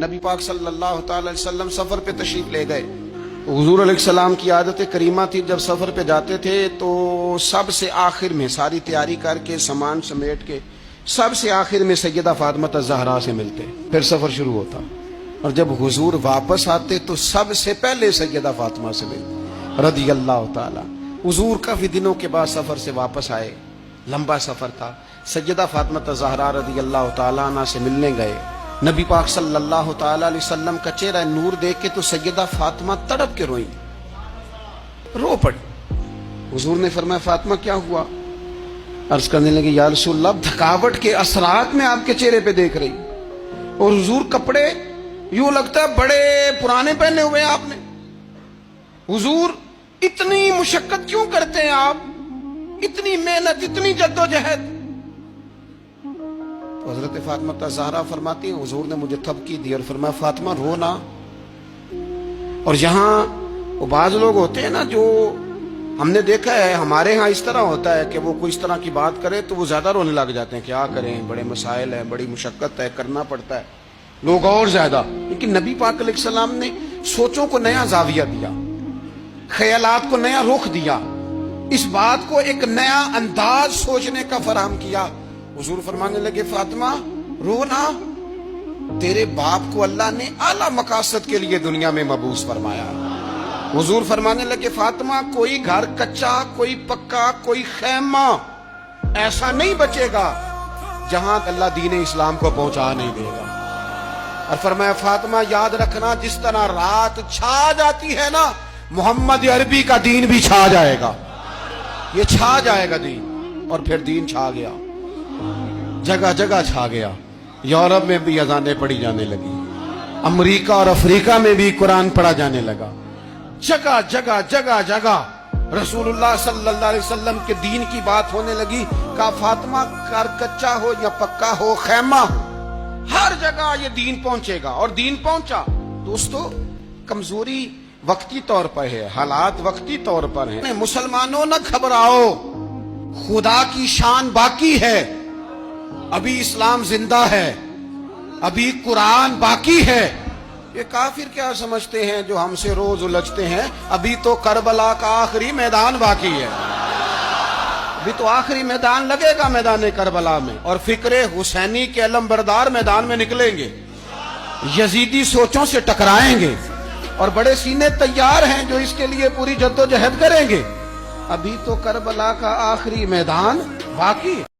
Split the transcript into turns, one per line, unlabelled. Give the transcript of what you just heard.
نبی پاک صلی اللہ تعالی علیہ وسلم سفر پہ تشریف لے گئے. حضور علیہ السلام کی عادت کریمہ تھی جب سفر پہ جاتے تھے تو سب سے آخر میں ساری تیاری کر کے سامان سمیٹ کے سب سے آخر میں سیدہ فاطمہ الزہرا سے ملتے، پھر سفر شروع ہوتا. اور جب حضور واپس آتے تو سب سے پہلے سیدہ فاطمہ سے ملتے رضی اللہ تعالی. حضور کافی دنوں کے بعد سفر سے واپس آئے، لمبا سفر تھا. سیدہ فاطمہ الزہرا رضی اللہ تعالیٰ عنہ سے ملنے گئے. نبی پاک صلی اللہ تعالی علیہ وسلم کا چہرہ نور دیکھ کے تو سیدہ فاطمہ تڑپ کے روئیں، رو پڑی. حضور نے فرمایا فاطمہ کیا ہوا؟ عرض کرنے لگے یا رسول اللہ تھکاوٹ کے اثرات میں آپ کے چہرے پہ دیکھ رہی، اور حضور کپڑے یوں لگتا ہے بڑے پرانے پہنے ہوئے آپ نے. حضور اتنی مشقت کیوں کرتے ہیں آپ، اتنی محنت اتنی جدوجہد؟ تو حضرت فاطمہ الزہرا فرماتی ہیں حضور نے مجھے تھپکی دی اور فرمایا فاطمہ رو نہ. اور یہاں وہ بعض لوگ ہوتے ہیں نا جو ہم نے دیکھا ہے ہمارے ہاں اس طرح ہوتا ہے کہ وہ کوئی اس طرح کی بات کرے تو وہ زیادہ رونے لگ جاتے ہیں. کیا کریں، بڑے مسائل ہیں، بڑی مشقت ہے، کرنا پڑتا ہے، لوگ اور زیادہ. لیکن نبی پاک علیہ السلام نے سوچوں کو نیا زاویہ دیا، خیالات کو نیا رخ دیا، اس بات کو ایک نیا انداز سوچنے کا فراہم کیا. حضور فرمانے لگے فاطمہ رو نہ، تیرے باپ کو اللہ نے اعلیٰ مقاصد کے لیے دنیا میں مبعوث فرمایا. حضور فرمانے لگے فاطمہ کوئی گھر کچا، کوئی پکا، کوئی خیمہ ایسا نہیں بچے گا جہاں اللہ دین اسلام کو پہنچا نہیں دے گا. اور فرمایا فاطمہ یاد رکھنا جس طرح رات چھا جاتی ہے نا، محمد عربی کا دین بھی چھا جائے گا، یہ چھا جائے گا دین. اور پھر دین چھا گیا، جگہ جگہ چھا گیا. یورپ میں بھی اذانیں پڑھی جانے لگی، امریکہ اور افریقہ میں بھی قرآن پڑھا جانے لگا. جگہ جگہ جگہ جگہ رسول اللہ صلی اللہ علیہ وسلم کے دین کی بات ہونے لگی. کہا فاطمہ گھر کچا ہو یا پکا ہو، خیمہ ہو، ہر جگہ یہ دین پہنچے گا. اور دین پہنچا. دوستو کمزوری وقتی طور پر ہے، حالات وقتی طور پر ہیں. مسلمانوں نہ گھبراؤ، خدا کی شان باقی ہے، ابھی اسلام زندہ ہے، ابھی قرآن باقی ہے. یہ کافر کیا سمجھتے ہیں جو ہم سے روز الجھتے ہیں؟ ابھی تو کربلا کا آخری میدان باقی ہے، ابھی تو آخری میدان لگے گا میدان کربلا میں، اور فکر حسینی کے علم بردار میدان میں نکلیں گے، یزیدی سوچوں سے ٹکرائیں گے، اور بڑے سینے تیار ہیں جو اس کے لیے پوری جدوجہد کریں گے. ابھی تو کربلا کا آخری میدان باقی ہے.